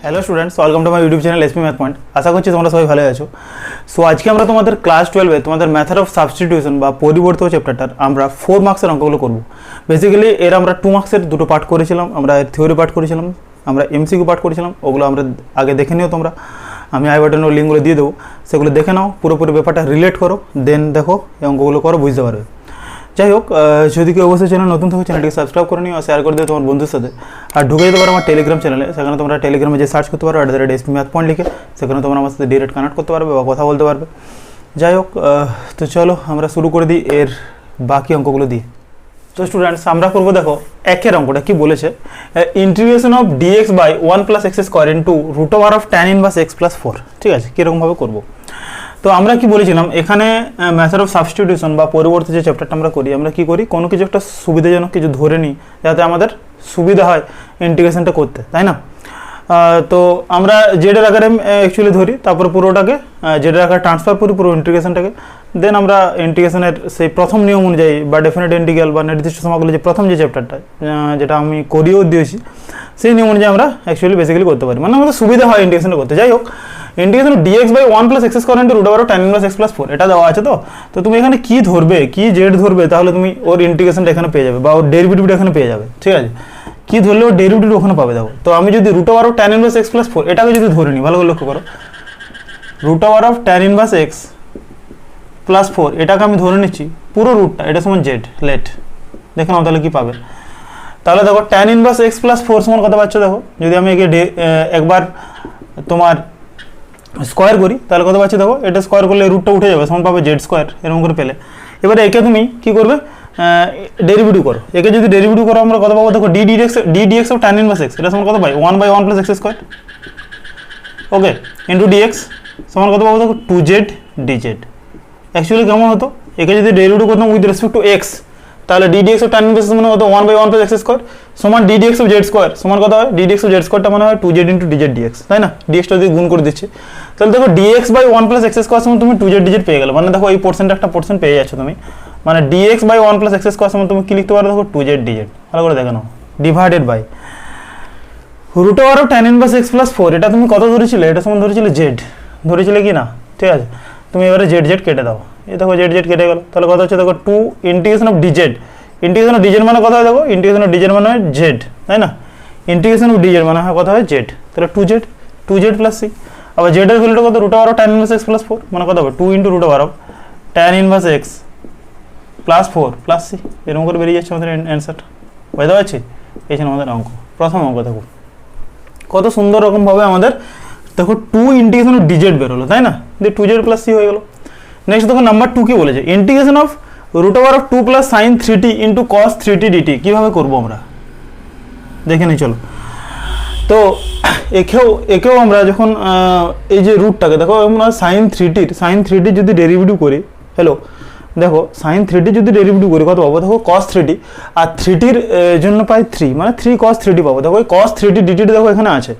Hello students, welcome to my YouTube channel SP math point. আশা করছি তোমরা সবাই ভালো আছো। সো আজকে আমরা তোমাদের ক্লাস 12-এ তোমাদের মেথড অফ সাবস্টিটিউশন বা পরিবর্তিত চ্যাপ্টারটার আমরা 4 মার্কসের অঙ্কগুলো করব। বেসিক্যালি এর আমরা 2 মার্কসের দুটো পার্ট করেছিলাম, আমরা এর থিওরি পার্ট করেছিলাম, আমরা এমসিকিউ পার্ট করেছিলাম। ওগুলো আমরা আগে দেখে নিও তোমরা, আমি আই বাটনের লিঙ্কগুলো দিয়ে দেবো, সেগুলো দেখে নাও, পুরোপুরি ব্যাপারটা রিলেট করো, দেন দেখো এই অঙ্কগুলো করো, বুঝতে পারবে। যাই হোক, যদি কেউ অবশ্যই চ্যানেল নতুন থাকো চ্যানেলটিকে সাবস্ক্রাইব করে নিও আর শেয়ার করে দিও তোমার বন্ধুর সাথে। আর ঢুকে যেতে পারো আমার টেলিগ্রাম চ্যানেলে, সেখানে তোমরা টেলিগ্রামে যে সার্চ করতে পারো @SPMath ম্যাথ পয়েন্ট লিখে, সেখানে তোমরা আমার সাথে ডিরেক্ট কানেক্ট করতে পারবে বা কথা বলতে পারবে। যাই হোক, তো চলো আমরা শুরু করে দিই এর বাকি অঙ্কগুলো দিয়ে। তো স্টুডেন্টস, আমরা করবো, দেখো একের অঙ্কটা কি বলেছে, integration of dx by 1 + x² into √tan inverse x + 4। ঠিক আছে, কীরকমভাবে করবো? তো আমরা কি বলেছিলাম, এখানে মেথড অফ সাবস্টিটিউশন বা পরিবর্তিত যে চ্যাপ্টারটা আমরা করি, আমরা কি করি, কোনো কিছু একটা সুবিধাজনক কিছু ধরে নিই যাতে আমাদের সুবিধা হয় ইন্টিগ্রেশনটা করতে, তাই না? তো আমরা জেডের আকারে অ্যাকচুয়ালি ধরি, তারপর পুরোটাকে জেডের আকারে ট্রান্সফার করি পুরো ইন্টিগ্রেশনটাকে, দেন আমরা ইন্টিগ্রেশনের সেই প্রথম নিয়ম অনুযায়ী বা ডেফিনেট ইন্টিগ্রাল বা নির্দিষ্ট সমাকলের যে প্রথম যে চ্যাপ্টারটা, যেটা আমি করিয়েও দিয়েছি, সেই নিয়ম অনুযায়ী আমরা অ্যাকচুয়ালি বেসিক্যালি করতে পারি, মানে আমাদের সুবিধা হয় ইন্টিগ্রেশনটা করতে। যাই হোক, integration dx by 1 + x² into √tan inverse x + 4 এটা দেওয়া আছে। তো তুমি এখানে কি ধরবে, কি জেড ধরবে, তাহলে তুমি ওর ইন্টিগ্রেশনটা এখানে পেয়ে যাবে বা ওর ডেরিভেটিভটা এখানে পেয়ে যাবে। ঠিক আছে, কি ধরলে ওর ডেরিভেটিভ ওখানে পাবে। দেখো, তো আমি যদি √tan ইনভার্স x + 4 এটাকে যদি ধরে নিই, ভালো করে লক্ষ্য করো, √tan ইনভার্স x + 4 এটাকে আমি ধরে নিচ্ছি পুরো রুটটা, এটা সমান জেড। লেট দেখে নাও তাহলে কি পাবে। তাহলে দেখো tan ইনভার্স x + 4 সমান কত পাচ্ছ, দেখো যদি আমি একে একবার তোমার স্কোয়ার করি তাহলে কত পাচ্ছি, দেখো এটা স্কোয়ার করলে রুটটা উঠে যাবে, সমান পাবে z², এরকম করে পেলে। এবারে একে তুমি কি করবে, ডেরিভেটিভ করো। একে যদি ডেরিভেটিভ করো আমরা কত পাবো, দেখো ddx of tan inverse x, এটা সমান কত পাই, 1/1 + x², ওকে, ইন্টু dx সমান কত পাবো, দেখো 2z dz। অ্যাকচুয়ালি কেমন হতো, একে যদি ডেরিভেটিভ করতাম উইথ রেসপেক্ট টু x, তাহলে ddx অফ tan ইনভার্স সমান কত, 1/1 + x² সমান ddx অফ z² সমান কত হয়, ddx অফ z² মানে হয় 2z × dz dx, তাই না? dxটা যদি গুণ করে দিচ্ছি, তাহলে দেখো dx বাই 1 + x² সমান তুমি 2z dz পেয়ে গেলে। মানে দেখো এই পোর্শনটা একটা পোর্শন পেয়ে যাচ্ছ তুমি, মানে dx বাই 1 + x² সমান তুমি কি লিখতে পারো, দেখো 2z dz। ভালো করে দেখে নাও, divided by √tan inverse x + 4 এটা তুমি কত ধরেছিলে, এটা সমান ধরেছিলে z, ধরেছিলে কি না? ঠিক আছে, তুমি এবারে z z কেটে দাও, এই দেখো z z কেটে গেল, তাহলে কত হচ্ছে, দেখো 2 integration of dz, integration of dz মানে কত হয়, দেখো ইন্টিগ্রেশন অফ dz মানে হয় z, তাই না? ইন্টিগ্রেশন অফ dz মানে হয় কত হয়, z, তাহলে 2z + c। আবার z এর ভ্যালুটা কত, √tan ইনভার্স x + 4 মানে কত হবে, 2 × √tan ইনভার্স x + 4 + c, এরকম করে বেরিয়ে যাচ্ছে আমাদের অ্যান্সারটা। বুঝতে পারছি? এই ছিল আমাদের অঙ্ক, প্রথম অঙ্ক। দেখো কত সুন্দর রকমভাবে আমাদের, দেখো 2 ইন্টিগ্রেশন অফ dz বেরোলো, তাই না? দিয়ে 2z + c হয়ে গেল। নেক্সট দেখো নাম্বার 2 কি বলেছে, integration of √2 + sin 3t into cos 3t dt কীভাবে করবো আমরা দেখে নিই, চলো। তো একেও আমরা যখন এই যে রুটটাকে দেখো আমরা sin 3t যদি ডেরিভেটিভ করি, হ্যালো দেখো sin 3t যদি ডেরিভেটিভ করি কত পাবো, দেখো cos 3t, আর 3tর জন্য পাই 3, মানে 3 cos 3t পাবো। দেখো এই cos 3t dt দেখো এখানে আছে,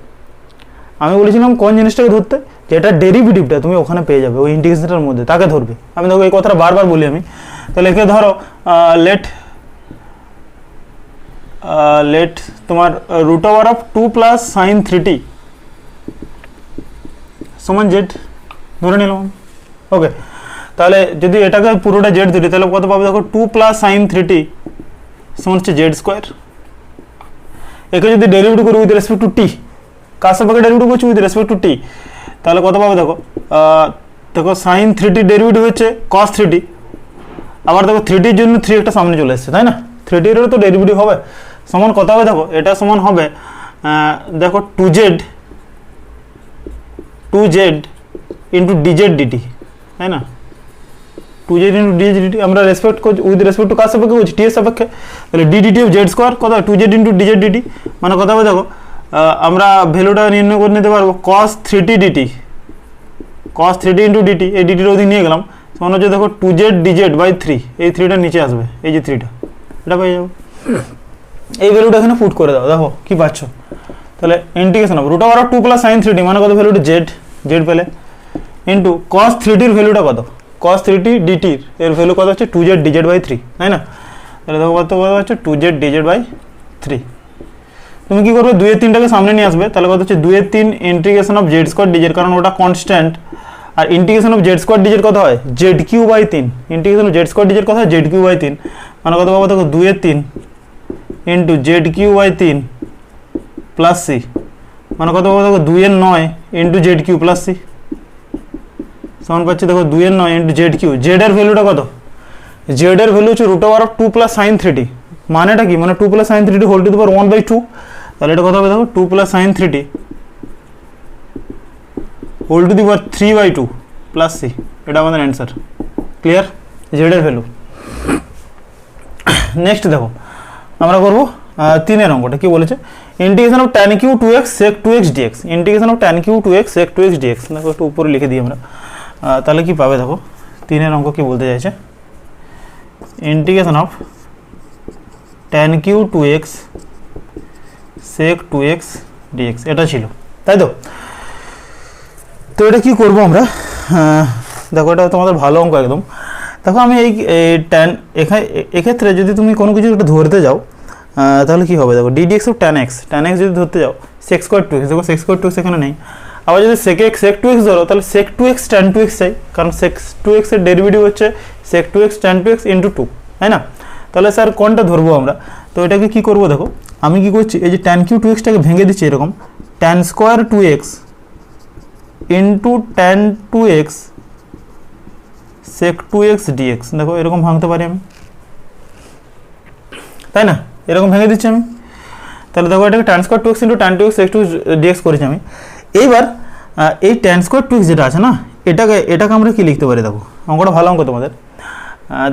আমি বলেছিলাম কোন জিনিসটাকে ধরতে, যেটা ডেরিভেটিভটা তুমি ওখানে পেয়ে যাবে ওই ইন্টিগ্রেশনটার মধ্যে, তাকে ধরবে। আমি দেখো এই কথাটা বারবার বলি আমি, তাহলে একে ধরো লেট তোমার √2 + sin 3t সমান z ধরে নিলাম, ওকে। তাহলে যদি এটাকে পুরোটা z ধরি তাহলে কত পাবো, দেখো 2 + sin 3t সমান হচ্ছে z²। একে যদি ডেরিভেটিভ করি উইথ রেসপেক্ট টু t, কার সাপেক্ষে ডেরিভেটিভ করছি, উইথ রেসপেক্ট টু t, তাহলে কত পাবো, দেখো sin 3t ডেরিভেটিভ হচ্ছে cos 3t, আবার দেখো 3tর জন্য 3 একটা সামনে চলে এসছে, তাই না? 3tরও তো ডেরিভেটিভ হবে, সমান কত হবে, দেখো এটা সমান হবে, দেখো 2z ইন্টু dz dt, তাই না? 2z ইন্টু dz dt আমরা রেসপেক্ট করছি উইথ রেসপেক্ট টু কার সাপেক্ষে করছি, t এর সাপেক্ষে, তাহলে dt অফ z² কত হয়, 2z ইন্টু dz dt মানে কত হবে, দেখো আমরা ভ্যালুটা নির্ণয় করে নিতে পারবো, cos 3t ইন্টু dt, এই dt অবধি নিয়ে গেলাম, সমান হচ্ছে দেখো 2z dz/3, এই 3টা নিচে আসবে, এই যে 3টা এটা পেয়ে যাবো। এই ভ্যালুটা এখানে পুট করে দাও, দেখো কি পাচ্ছ, তাহলে ইন্টিগ্রেশন অফ √2 + sin 3t মানে কত, ভ্যালুটা z পেলে, ইন্টু cos 3tর ভ্যালুটা কত, cos 3t dt এর ভ্যালু কত হচ্ছে 2z dz/3, তাই না? তাহলে দেখো কত পাচ্ছ, 2z dz/3। তুমি কি করবে 2 এর 3টাকে সামনে নিয়ে আসবে, তাহলে কত হচ্ছে 2 এর 3 integration of Z square d z, কারণ ওটা কনস্ট্যান্ট, আর integration of Z square DZ কত হয় Z cube by 3, integration of Z square DZ কত হয় জেড কিউ বাই 3, মানে কত পাবো দেখো 2 এর 3 into Z cube by 3 plus C, মানে কত পাবো দেখো 2 এর 9 into Z cube plus C সমান পাচ্ছি দেখো 2 এর 9 ইন্টু জেড কিউ। জেড এর ভ্যালুটা কত, জেড এর ভ্যালু হচ্ছে root over of 2 plus sine 3t, মানেটা কি মানে 2 plus sine 3t whole to the power 1/2, তাহলে এটা কত হবে দেখো 2 plus sine 3t whole to the power 3/2 plus C, এটা আমাদের অ্যান্সার। ক্লিয়ার জেড এর ভ্যালু। নেক্সট দেখো আমরা করবো 3 এর অঙ্কটা, কি বলেছে integration of tan cube 2x sec 2x dx, integration of tan cube 2x sec 2x dx, দেখো একটু উপরে লিখে দিই আমরা, তাহলে কি পাবে দেখো 3 এর অঙ্ক কি বলতে চাইছে, integration of tan cube 2x sec 2x dx এটা ছিল, তাই তো। তো এটা কি করব আমরা, দেখো এটা তোমাদের ভালো অঙ্ক একদম। দেখো আমি এই ট্যান এক্ষেত্রে যদি তুমি কোনো কিছু একটা ধরতে যাও তাহলে কি হবে দেখো ddx অফ tan x যদি ধরতে যাও sec স্কোয়ার 2x, দেখো sec স্কোয়ার 2x এখানে নেই, আবার যদি sec 2x ধরো তাহলে sec 2x tan 2x চাই, কারণ sec 2x এর ডেরিভেটিভ হচ্ছে sec 2x tan 2x into 2, তাই না। তাহলে স্যার কোনটা ধরবো আমরা, তো এটাকে কি করব দেখো আমি কি করছি এই যে tan কিউ 2xটাকে ভেঙে দিচ্ছি এরকম tan square 2x into tan 2x sec 2x dx, দেখো এরকম ভাঙতে পারি আমি, তাই না, এরকম ভেঙে দিচ্ছি আমি। তাহলে দেখো এটাকে tan square 2x into tan 2x sec 2 dx করেছি আমি। এইবার এই tan স্কোয়ার 2x যেটা আছে না এটাকে আমরা কি লিখতে পারি, দেখো অঙ্কটা ভালো অঙ্ক তোমাদের।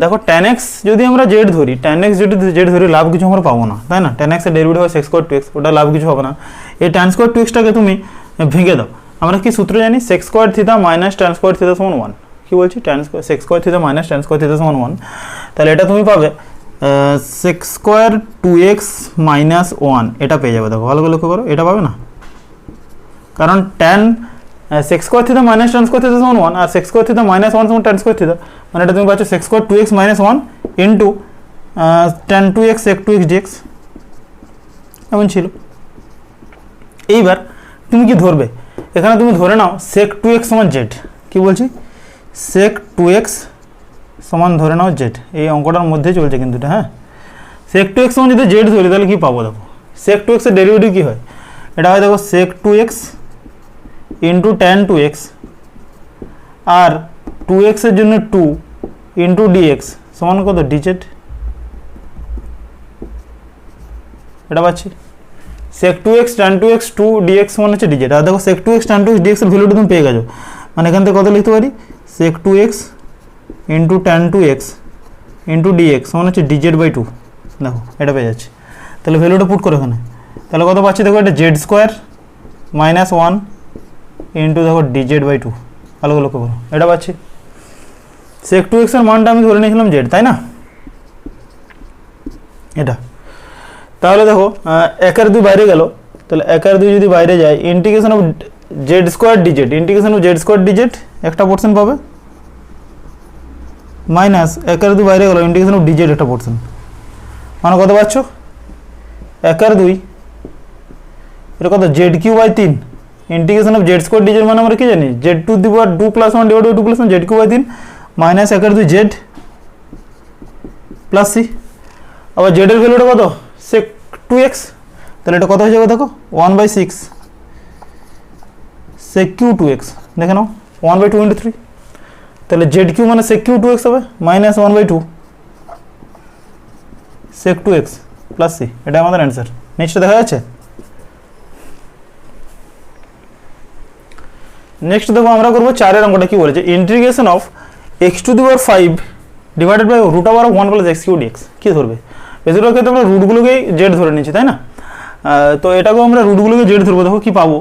দেখো tan x যদি আমরা z ধরি, tan x যদি z ধরি লাভ কিছু আমরা পাবো না, তাই না, tan x এর ডেরিভেটিভ হয় sec স্কোয়ার 2x, ওটা লাভ কিছু হবে না। এই tan স্কোয়ার 2xটাকে তুমি ভেঙে দাও, আমরা কি সূত্র জানি sec square theta minus tan square theta সমান 1, কি বলছি tan square sec square theta minus tan square theta সমান 1, তাহলে এটা তুমি পাবে sec স্কোয়ার 2x মাইনাস 1, এটা পেয়ে যাবে। দেখো ভালো করে লক্ষ্য করো, এটা পাবে না, কারণ tan sec square theta minus tan square theta সমান 1 আর sec স্কোয়ার থিটা মাইনাস 1 সমান tan স্কোয়ার থিটা, মানে এটা তুমি পাচ্ছ sec square 2x minus 1 into tan 2x sec 2x dx, এমন ছিল। এইবার তুমি কি ধরবে, এখানে তুমি ধরে নাও sec 2x সমান z, কি বলছি sec 2x সমান ধরে নাও z, এই অঙ্কটার মধ্যে চলছে কিন্তু এটা, হ্যাঁ sec 2x সমান যদি z ধরি তাহলে কি পাবো দেখো sec 2x এর ডেরিভেটিভ কি হয়, এটা হয় দেখো sec 2x into tan 2x আর 2x এর জন্য 2 ইন্টু dx সমান কত dz, এটা পাচ্ছি sec 2x tan 2x 2 dx সমান হচ্ছে dz, আর দেখো sec 2x tan 2x dx এর ভ্যালুটা তুমি পেয়ে গেছো, মানে এখান থেকে কত লিখতে পারি sec 2x into tan 2x into dx সমান হচ্ছে dz বাই 2, দেখো এটা পেয়ে যাচ্ছে। তাহলে ভ্যালুটা পুট করো এখানে, তাহলে কত পাচ্ছি দেখো এটা z স্কোয়ার মাইনাস 1 ইন্টু দেখো dz বাই 2, ভালো করে লক্ষ্য করো এটা পাচ্ছি। sec 2x এর মানটা আমি ধরে নিয়েছিলাম z, তাই না, এটা। তাহলে দেখো 1 আর 2 বাইরে গেল, তাহলে 1 আর 2 যদি বাইরে যায় integration of z square dz, integration of z square dz একটা পোর্শন পাবে মাইনাস 1 আর 2 বাইরে গেল ইন্টিগ্রেশন অফ dz একটা পোর্শন, মানে কত পাচ্ছ 1 আর 2 এটা কত z cube by 3 integration of z square dz, মানে আমরা কি জানি z to the power 2 plus 1 divide by 2 plus 1 z cube by 3 minus 1 আর 2 z প্লাস c, আবার z এর ভ্যালুটা কত sec 2x, তাহলে এটা কত হয়ে যাবে দেখো 1/6 sec কিউ 2x, দেখে নাও 1/2 ইন্টু 3, তাহলে z কিউ মানে sec কিউ 2x হবে minus 1/2 sec 2x plus c, এটা আমাদের অ্যান্সার। নেক্সট দেখা যাচ্ছে, নেক্সট দেখো আমরা করবো 4 এর অঙ্কটা, কি বলেছে integration of x to the power 5 divided by root over of 1 plus x cube dx, কি ধরবে, বেশিরভাগ ক্ষেত্রে আমরা রুটগুলোকেই z ধরে নিচ্ছি, তাই না। তো এটাকেও আমরা রুটগুলোকে z ধরবো, দেখো কি পাবো,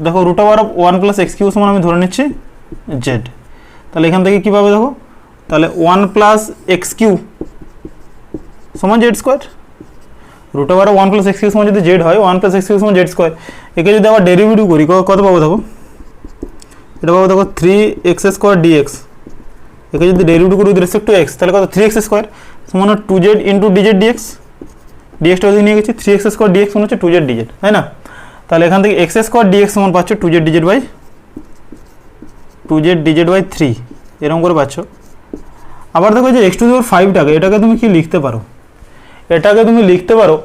দেখো root over of 1 plus x cube সমান আমি ধরে নিচ্ছি z, তাহলে এখান থেকে কি পাবে দেখো, তাহলে 1 প্লাস এক্স কিউ সমান Z square, root over 1 plus x cube সমান যদি জেড হয় 1 প্লাস এক্স কিউ সমান জেড স্কোয়ার, একে যদি আবার ডেরিভেটিভ করি কত পাবো দেখো, এটা পাবো দেখো 3x স্কোয়ার dx, একে যদি ডেরিভেটিভ করি উইথ রেসপেক্ট টু x তাহলে কত 3x স্কোয়ার সমান 2z ইন্টু dz dx, ডিএক্সটা ওদিকে নিয়ে গেছি, 3x স্কোয়ার ডিএক্স মানে হচ্ছে 2z dz, তাই না? তাহলে এখান থেকে এক্স স্কোয়ার ডিএক্স সমান পাচ্ছ 2z dz by 2z dz by 3, এরকম করে পাচ্ছ। আবার দেখো যে x টু দি পাওয়ার 5টাকে এটাকে তুমি কি লিখতে পারো, এটাকে তুমি লিখতে পারো,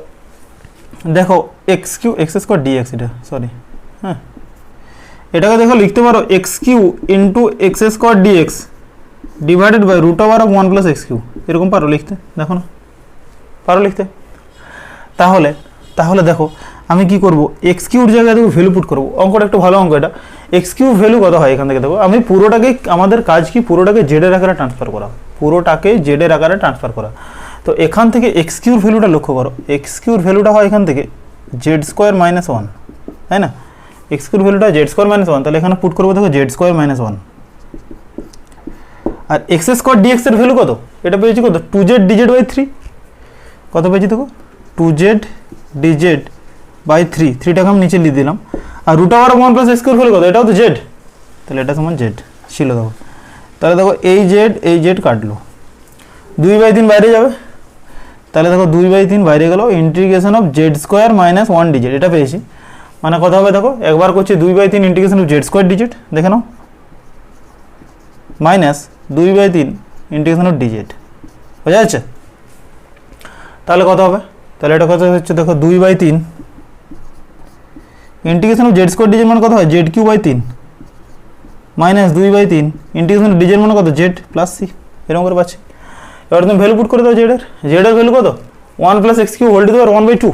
দেখো X cube X square d x, এটা সরি হ্যাঁ, এটাকে দেখো লিখতে পারো X cube into X square d x divided by root over of 1 plus x cube, এরকম পারো লিখতে? দেখো না, পারো লিখতে? তাহলে তাহলে দেখো আমি কি করব, এক্স কিউর জায়গায় দেখো ভ্যালু পুট করবো, অঙ্কটা একটু ভালো অঙ্ক এটা। এক্স কিউ ভ্যালু কত হয় এখান থেকে দেখো, আমি পুরোটাকে, আমাদের কাজ কি পুরোটাকে জেডের আকারে ট্রান্সফার করা, পুরোটাকে জেডের আকারে ট্রান্সফার করা। তো এখান থেকে এক্স কিউর ভ্যালুটা লক্ষ্য করো, এক্স কিউর ভ্যালুটা হয় এখান থেকে জেড স্কোয়ার মাইনাস 1, তাই না? এক্স কিউর ভ্যালুটা জেড স্কোয়ার মাইনাস 1, তাহলে এখানে পুট করবো দেখো জেড স্কোয়ার মাইনাস 1। আর এক্স স্কোয়ার ডিএক্স এর ভ্যালু কত, এটা পেয়েছি কত, 2z dz বাই 3, কত পেয়েছি দেখো 2z dz বাই 3, 3টাকে আমি নিচে লিখে দিলাম। আর রুট ওভার 1 প্লাস এক্স কিউর ভ্যালু কত, এটাও তো জেড, তাহলে এটা সমান জেড ছিল দেখো। তাহলে দেখো এই জেড কাটলো, 2/3 বাইরে যাবে, তাহলে দেখো 2/3 বাইরে গেল, integration of Z square minus 1 DZ, এটা পেয়েছি। মানে কথা হবে দেখো একবার করছি 2/3 integration of Z square DZ, দেখে নাও, মাইনাস 2/3 ইন্টিগ্রেশন অফ ডিজেড, বোঝা যাচ্ছে? তাহলে কত হবে, তাহলে এটা কত হচ্ছে দেখো 2/3 integration of Z square d z মানে কত হয়, Z cube by 3 minus 2/3 integration of d z মানে কত, জেড প্লাস সি, এরকম করে পাচ্ছি। এবার তুমি ভ্যালু পুট করে দাও জেডের ভ্যালু কত, 1 plus x cube whole to the power 1/2,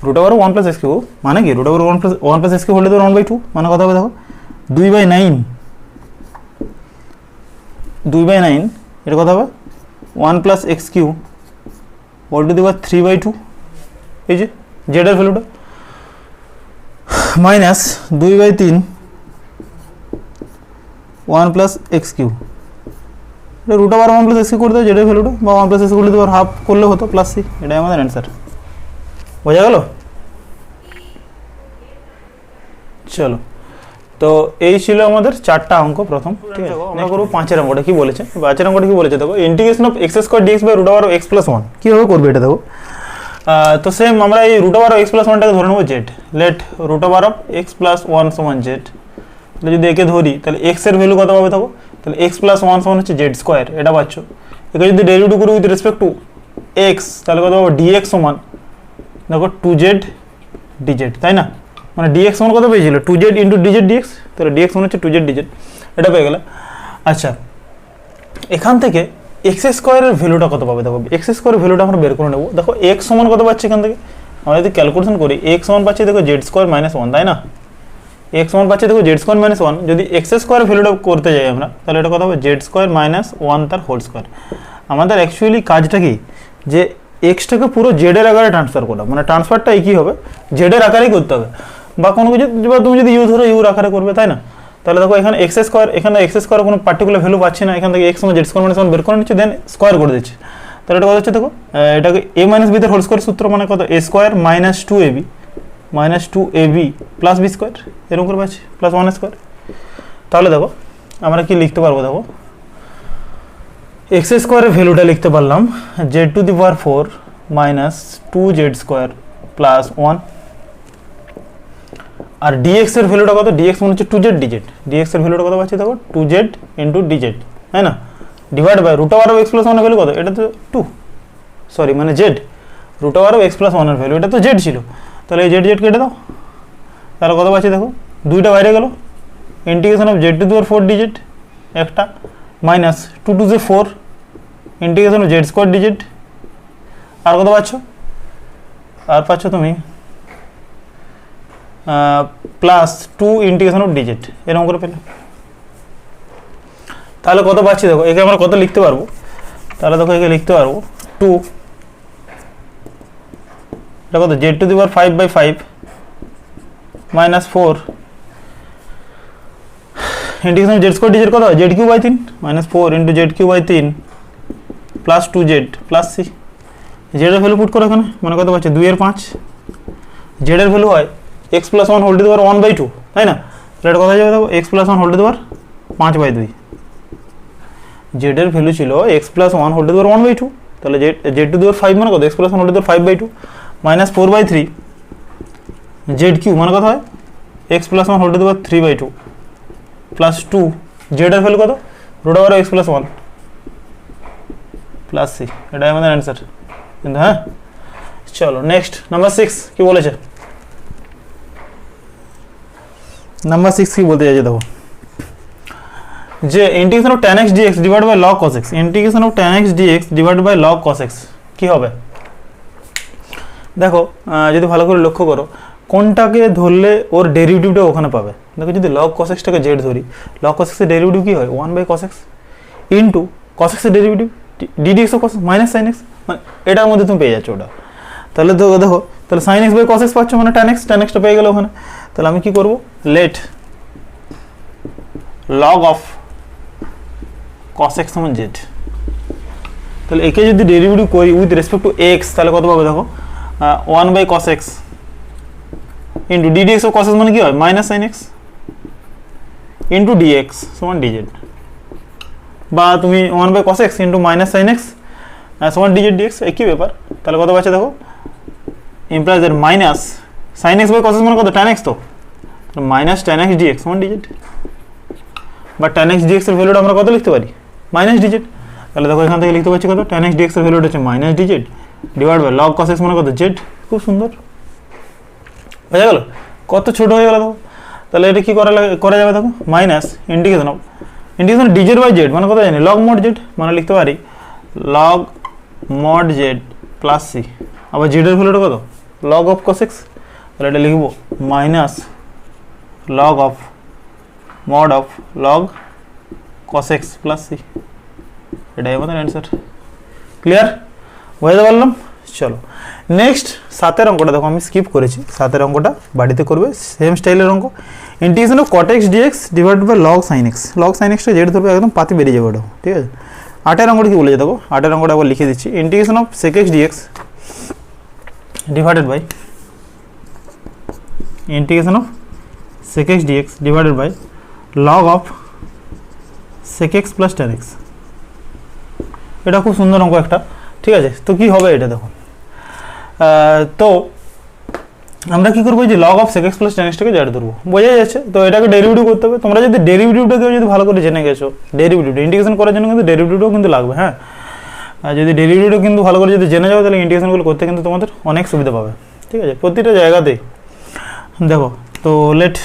root over 1 plus x cube মানে কি, root over 1 plus x cube whole to the power 1/2 মানে কত হবে দেখো 2/9, 2/9 এটা কত হবে 1 plus x cube whole to the power 3/2, এই যে জেডের ভ্যালুটা, মাইনাস 2/3 1 প্লাস এক্স কিউ, এটা root over 1 plus x cube করে দেয় জেডের ভ্যালুটা, বা 1 প্লাস এক্স কিউ করলে দেওয়ার হাফ করলে হতো প্লাস সি, এটাই আমাদের অ্যান্সার। বোঝা গেল? চলো, তো এই ছিল আমাদের 4টা অঙ্ক প্রথম, ঠিক আছে? আমরা করবো 5এর অঙ্কটা কি বলেছে, 5এর অঙ্কটা কি বলেছে দেখো, integration of X square d x by root over x plus 1, কীভাবে করবে এটা দেখো। তো সেম আমরা এই রুট ওভার এক্স প্লাস 1টাকে ধরে নেবো Z, let root over of X plus 1 সমান জেড, তাহলে যদি একে ধরি তাহলে এক্স এর ভ্যালু কত পাবে দেখো, তাহলে এক্স প্লাস 1 সমান হচ্ছে জেড স্কোয়ার, এটা পাচ্ছ। একে যদি ডেরিভেটিভ করি উইথ রেসপেক্ট টু এক্স, তাহলে কত পাবো ডিএক্স সমান দেখো 2z dz, তাই না? মানে ডিএক্স সমান কত পেয়েছিল 2z ইন্টু ডিজেড ডিএক্স, তাহলে ডিএক্স সমান হচ্ছে 2z dz, এটা পেয়ে গেলে। আচ্ছা, এখান থেকে এক্স স্কোয়ারের ভ্যালুটা কত পাবে দেখো, এক্স স্কোয়ারের ভ্যালুটা আমরা বের করে নেবো। দেখো এক্স সমান কত পাচ্ছি এখান থেকে, আমরা যদি ক্যালকুলেশন করি এক্স সমান পাচ্ছি দেখো জেড স্কোয়ার মাইনাস 1, তাই না? এক্স সমান পাচ্ছি দেখো জেড স্কোয়ার মাইনাস 1, যদি এক্স স্কোয়ারের ভ্যালুটা করতে যাই আমরা, তাহলে এটা কত হবে জেড স্কোয়ার মাইনাস 1 তার হোল স্কোয়ার। আমাদের অ্যাকচুয়ালি কাজটা কি, যে এক্সটাকে পুরো জেডের আকারে ট্রান্সফার করা, মানে ট্রান্সফারটা একই হবে, জেডের আকারেই করতে হবে, বা কোনো কিছু তুমি যদি ইউ ধরো ইউর আকারে করবে, তাই না? তাহলে দেখো এখানে এক্স স্কোয়ার, এখানে এক্স স্কোয়ার কোনো পার্টিকুলার ভ্যালু পাচ্ছি না, এখান থেকে এক্স সমান জেড স্কোয়ার মাইনাস 1 বের করে নিচ্ছে, দেন স্কোয়ার করে দিচ্ছে, তাহলে এটা কত হচ্ছে দেখো, এটাকে এ মাইনাস বি তে হোল স্কোয়ার সূত্র মানে কত, a square minus 2ab plus b square, এরকম করে পাচ্ছি প্লাস 1 স্কোয়ার। তাহলে দেখো আমরা কি লিখতে পারবো দেখো, এক্স স্কোয়ারের ভ্যালুটা লিখতে পারলাম Z to the power 4 minus 2z square plus 1, আর ডিএক্স এর ভ্যালুটা কত, ডিএক্স মানে হচ্ছে 2z dz, ডিএক্স এর ভ্যালুটা কত পাচ্ছি দেখো 2z ইন্টু ডিজেড, তাই না? Divide by root over of X plus 1 এর ভ্যালু কত, এটা তো 2, সরি মানে Z, root over of X plus 1 এর ভ্যালু এটা তো জেড ছিল, তাহলে এই জেড কেটে দাও, তাহলে কত পাচ্ছি দেখো 2টা বাইরে গেল, integration of z to the power 4 dz একটা, minus 2 to the 4 integration of Z square dz, আর কত পাচ্ছ, আর পাচ্ছ তুমি প্লাস 2 ইন্টিগ্রেশন অফ ডিজেড, এরকম করে পেলে। তাহলে কত পাচ্ছি দেখো, একে আমরা কত লিখতে পারবো, তাহলে দেখো একে লিখতে পারবো 2, এটা কত z to the power 5/5 minus 4 integration z square DZ কত হয় Z cube by 3 minus 4 into Z cube by 3 plus 2z plus C, জেডের ভ্যালু পুট করো এখানে, মানে কত পাচ্ছি 2/5, জেডের ভ্যালু হয় x plus 1 whole to the power 1/2, তাই না? তাহলে এটা কথা যাবে দেখো x plus 1 whole to the power 5/2, জেডের ভ্যালু ছিল x plus 1 whole to the power 1/2, তাহলে জেড টু দি পাওয়ার 5 মানে কত x plus 1 whole to the power 5/2 minus 4/3 z cube মানে কত হয় x plus 1 whole to the power 3/2 plus 2 z এর value কত root over x plus 1 plus C, এটাই আমাদের অ্যান্সার কিন্তু। হ্যাঁ চলো নেক্সট নাম্বার 6 কি বলেছে, নাম্বার 6 কি বলতে চাইছে দেখো, যে integration of tan x dx divide by log cos x, integration of tan x dx divide by log cos x কি হবে দেখো, যদি ভালো করে লক্ষ্য করো কোনটাকে ধরলে ওর ডেরিভেটিভটা ওখানে পাবে। দেখো যদি log cos x টাকে z ধরি, log cos x এর ডেরিভেটিভ কি হয় 1/cos x into cos x এর derivative ddx of cos minus sin x, মানে এটার মধ্যে তুমি পেয়ে যাচ্ছ ওটা। তাহলে তো দেখো তাহলে sin x by cos x পাচ্ছ মানে tan x টা পেয়ে গেল ওখানে। তাহলে আমি কি করব let log of cos x সমান z, তাহলে একে যদি ডেরিভেটিভ করি উইথ রেসপেক্ট টু x তাহলে কত পাবে দেখো 1/cos x into ddx of cos x মানে কি হয় minus sin x into dx সমান dz, বা তুমি 1/cos x into minus sin x সমান dz dx একই ব্যাপার। তাহলে কত পাচ্ছে দেখো implies that minus sin x by cos x মানে কত tan x, তো মাইনাস tan x dx সমান dz, বা tan x dx এর ভ্যালুটা আমরা কত লিখতে পারি মাইনাস dz। তাহলে দেখো এখান থেকে লিখতে পাচ্ছি কত tan x dx এর ভ্যালুটা হচ্ছে minus dz divide by log cos x মানে কত z। খুব সুন্দর হয়ে গেল, কত ছোট হয়ে গেল দেখো। তাহলে এটা কি করা যাবে দেখো minus integration dz by z মানে কত জানি log mod z, মানে লিখতে পারি log mod z plus c, আবার z এর ভ্যালুটা কত log অফ cos x, তাহলে এটা লিখবো minus log of mod of log cos x plus c, এটাই আমাদের অ্যান্সার। ক্লিয়ার বুঝতে পারলাম। চলো নেক্সট 7 অঙ্কটা দেখো, আমি স্কিপ করেছি 7 অঙ্কটা বাড়িতে করবে সেম স্টাইলের অঙ্ক। Integration of cot x dx divide by log sin x, log sin x টা জেড ধরবে একদম পাতি বেরিয়ে যাবে ওটা, ঠিক আছে। 8 অঙ্কটা কি বলেছে দেখো, 8 অঙ্কটা আবার লিখে দিচ্ছি integration of sec x dx divided by integration of sec x dx divided by log of sec x plus tan x, এটা খুব সুন্দর অঙ্ক একটা, ঠিক আছে। তো কি হবে এটা দেখো, তো আমরা কি করবো যে log of sec x plus tan x টাকে জেড ধরবো, বোঝা যাচ্ছে। তো এটাকে ডেরিভেটিভ করতে হবে, তোমরা যদি ডেরিভেটিভটাকেও যদি ভালো করে জেনে গেছো, ডেরিভেটিভ ইন্টিগ্রেশন করার জন্য কিন্তু ডেরিভেটিভটাও কিন্তু লাগবে। হ্যাঁ যদি ডেরিভেটিভ কিন্তু ভালো করে যদি জেনে যাও তাহলে ইন্টিগ্রেশনগুলো করতে কিন্তু তোমাদের অনেক সুবিধা পাবে, ঠিক আছে প্রতিটা জায়গাতেই। দেখো তো let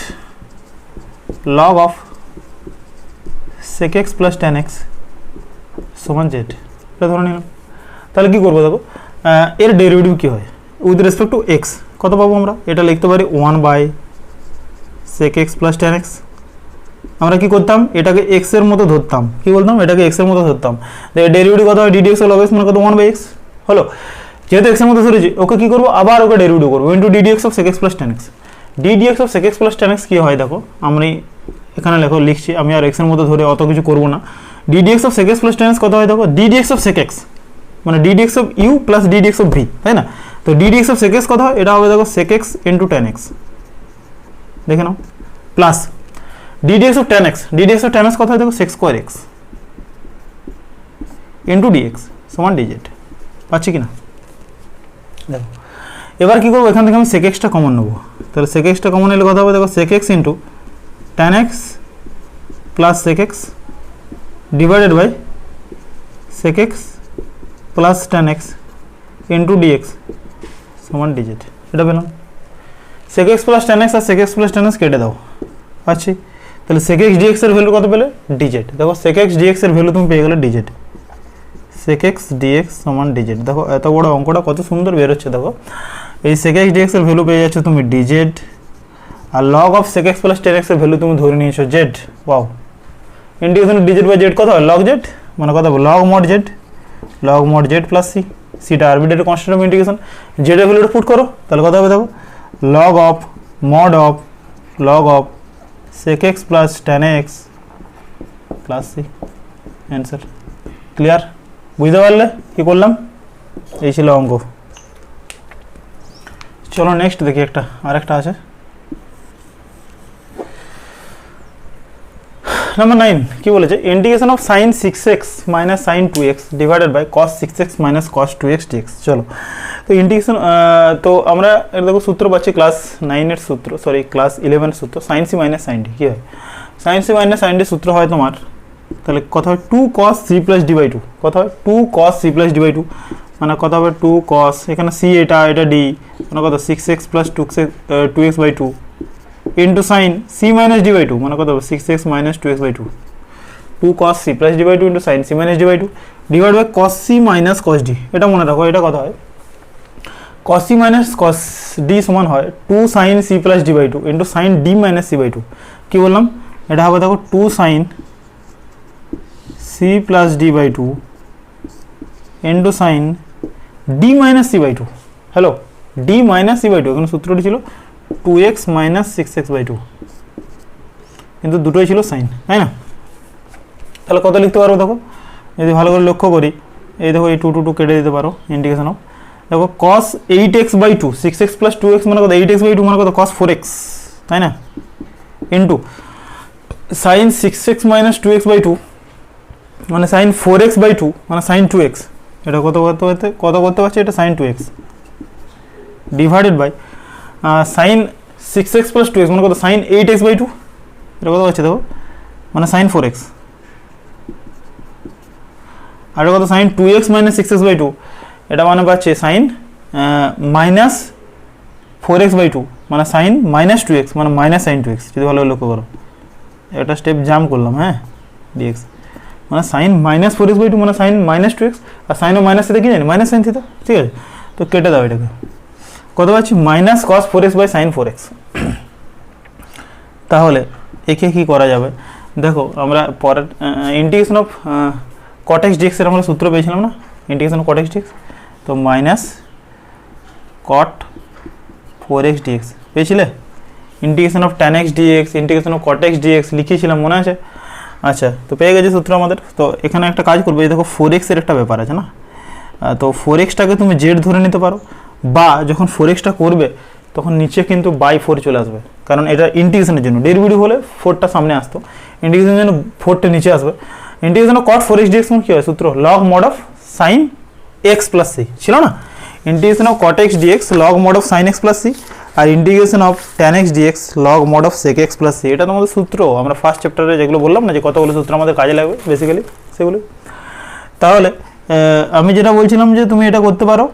log of sec x plus tan x সমান z, এটা ধরে নিলাম। তাহলে কি করবো দেখো এর ডেরিভেটিভ কি হয় উইথ রেসপেক্ট টু x, কত পাবো আমরা, এটা লিখতে পারি 1/sec x plus tan x। আমরা কি করতাম এটাকে x এর মতো ধরতাম, কি বলতাম এটাকে x এর মতো ধরতাম, ডেরিভেটিভ কত হয় ddx log x মানে কত 1/x হলো, যেহেতু x এর মতো ধরেছি ওকে কি করবো আবার ওকে ডেরিভেটিভ করবো into ddx of sec x plus tan x। ddx of sec x plus tan x কি হয় দেখো, আমি এখানে লিখছি, আমি আর x এর মতো ধরে অত কিছু করবো না। ddx of sec x plus tan x কত হয় দেখো ddx অফ sec x মানে ddx of u plus ddx of v, তাই না। তো ddx অফ sec x কত হয়, এটা হবে দেখো sec x into tan x, দেখে নাও, plus ddx of tan x, ddx of tan x কত হয় দেখো sec square x into dx সমান dz, পাচ্ছি কিনা দেখো। এবার কি করবো এখান থেকে আমি sec x টা কমন নেবো, তাহলে sec x টা কমন নিলে কত হবে দেখো sec x into tan x plus sec x divided by sec x plus tan x into dx সমান dz, এটা পেলাম। sec x plus tan x আর sec x plus tan x কেটে দাও, পাচ্ছি। তাহলে sec x dx এর value কত পেলে dz, দেখো sec x dx এর ভ্যালু তুমি পেয়ে গেলে dz, sec x dx সমান dz। দেখো এত বড় অঙ্কটা কত সুন্দর বের হচ্ছে, দেখো এই sec x dx এর ভ্যালু পেয়ে যাচ্ছ তুমি dz, আর log of sec x plus tan x এর ভ্যালু তুমি ধরে নিয়েছো z। Wow, integration dz by z কত হয় log z মানে কত হবে log mod z plus c, সিটা arbitrary constant of integration, z এর ভ্যালুটা পুট করো তাহলে কত হবে দেখো log of sec x plus tan x plus c, answer. Clear বুঝতে পারলে কি করলাম, এই ছিল অঙ্ক। চলো নেক্সট দেখি আরেকটা আছে, নাম্বার 9 কি বলেছে, integration of sine 6x minus sine 2x divided by cos 6x minus cos 2x dx। চলো, তো ইন্টিগ্রেশন, তো আমরা এটা দেখো সূত্র পাচ্ছি ক্লাস 9 এর সূত্র, সরি ক্লাস 11 এর সূত্র, sine C minus sine D. কী হয়, sine C minus sine D সূত্র হয় তোমার, তাহলে কথা হয় 2 cos c plus D by 2, কথা হয় 2 cos c plus D by 2, মানে কথা হবে 2 cos, এখানে c এটা ডি, মানে কথা 6x plus 2x by 2 into sine c minus D by 2, মানে কথা হবে 6x minus 2x by 2, 2 cos c plus D by 2 into sine c minus D by 2 divide by cos c minus cos d। এটা মনে রাখো, এটা কথা হয় cos c minus cos d সমান হয় 2 sin c plus D by 2 into sine d minus c by 2। কী বললাম, এটা হবে দেখো 2 sin c plus D by 2 into sine d minus c by 2। Hello, d minus c by 2, এখানে সূত্রটি ছিল 2x মাইনাস 6x বাই 2, কিন্তু দুটোই ছিল সাইন, তাই না? তাহলে কত লিখতে পারবো দেখো, যদি ভালো করে লক্ষ্য করি, এই দেখো এই 2 2 2 কেটে দিতে পারো, ইন্টিগ্রেশন অফ দেখো cos 8x by 2, 6x plus 2x মানে কত 8x বাই 2 মানে কত cos 4x, তাই না, into sign 6x minus 2x by 2 মানে সাইন 4x বাই 2 মানে সাইন 2x, এটা কত করতে পারছি, এটা sine 2x divided by sine 6x plus 2x মানে কত সাইন 8x বাই 2, এটা কত হচ্ছে দেখো, মানে সাইন 4x, আর কত sign 2x minus 6x by 2, এটা মানে পাচ্ছে সাইন মাইনাস 4x বাই 2 মানে সাইন মাইনাস 2x মানে মাইনাস সাইন 2x। যদি ভালো লক্ষ্য করো, একটা স্টেপ জাম্প করলাম, হ্যাঁ, dx মানে সাইন মাইনাস 4x বাই 2 মানে সাইন মাইনাস 2x, আর সাইন ও মাইনাস থিটা কি জানি, মাইনাস সাইন থিটা, ঠিক আছে? তো কেটে দাও এটাকে, কত পাচ্ছি minus cos 4x by sine 4x। তাহলে একে কি করা যাবে দেখো, আমরা পরের integration of cot x dx এর আমরা সূত্র পেয়েছিলাম না, integration of cot x dx, তো মাইনাস cot 4x dx পেয়েছিলে, integration of tan x dx, integration of cot x dx লিখিয়েছিলাম, মনে আছে? আচ্ছা, তো পেয়ে গেছে সূত্র আমাদের। তো এখানে একটা কাজ করবে, এই দেখো 4x এর একটা ব্যাপার আছে না, তো 4x-টাকে তুমি z ধরে নিতে পারো, বা যখন 4x-টা করবে তখন নিচে কিন্তু বাই 4 চলে আসবে, কারণ এটা ইন্টিগ্রেশনের জন্য, ডেরিভেটিভ হলে 4টা সামনে আসতো, ইন্টিগ্রেশনের জন্য 4টা নিচে আসবে। Integration of cot 4x dx কী হয় সূত্র, log mod of sine x plus C ছিল না, integration of cot x dx log mod of sine x plus C, আর integration of tan x dx log mod of sec x plus C. এটা তোমাদের সূত্র, আমরা first চ্যাপ্টারে যেগুলো বললাম না যে কতগুলো সূত্র আমাদের কাজে লাগবে বেসিক্যালি সেগুলো। তাহলে আমি যেটা বলছিলাম যে তুমি এটা করতে পারো,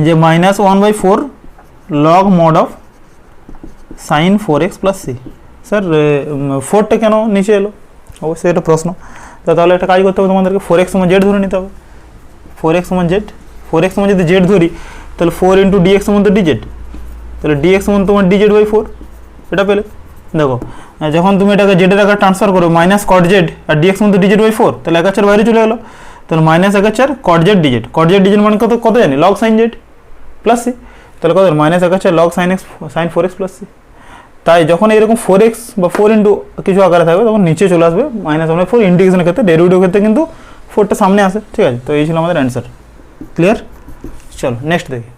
যে minus 1/4 log mod of sine 4x plus C. Sir 4টা কেন নিচে এলো, অবশ্যই এটা প্রশ্ন। তো তাহলে একটা কাজ করতে হবে, তোমাদেরকে 4x সমান জেড ধরে নিতে হবে, 4x সমান জেড, 4x সমান যদি জেড ধরি তাহলে 4 ইন্টু ডিএক্স সমান তো ডিজেড, তাহলে ডিএক্স সমান তোমার ডিজেড বাই 4, এটা পেলে। দেখো যখন তুমি এটাকে জেডের আকার ট্রান্সফার করো মাইনাস কট জেড আর ডিএক্স সমান তো ডিজেড বাই 4, তাহলে একাচার বাইরে চলে গেলো, তাহলে মাইনাস একাচার cot z dz, cot z dz মানে কত জানি log sine z plus C, তাহলে কত মাইনাস একাচার log sine x sine 4x plus C. তাই যখন এরকম 4x বা 4 ইন্টু কিছু আকারে থাকবে তখন নিচে চলে আসবে মাইনাস 1/4, ইন্টিগ্রেশনের ক্ষেত্রে ডেরিভেটিভের ক্ষেত্রে কিন্তু 4টা সামনে আসে, ঠিক আছে? তো এই ছিল আমাদের অ্যান্সার, ক্লিয়ার? চলো নেক্সট দেখি।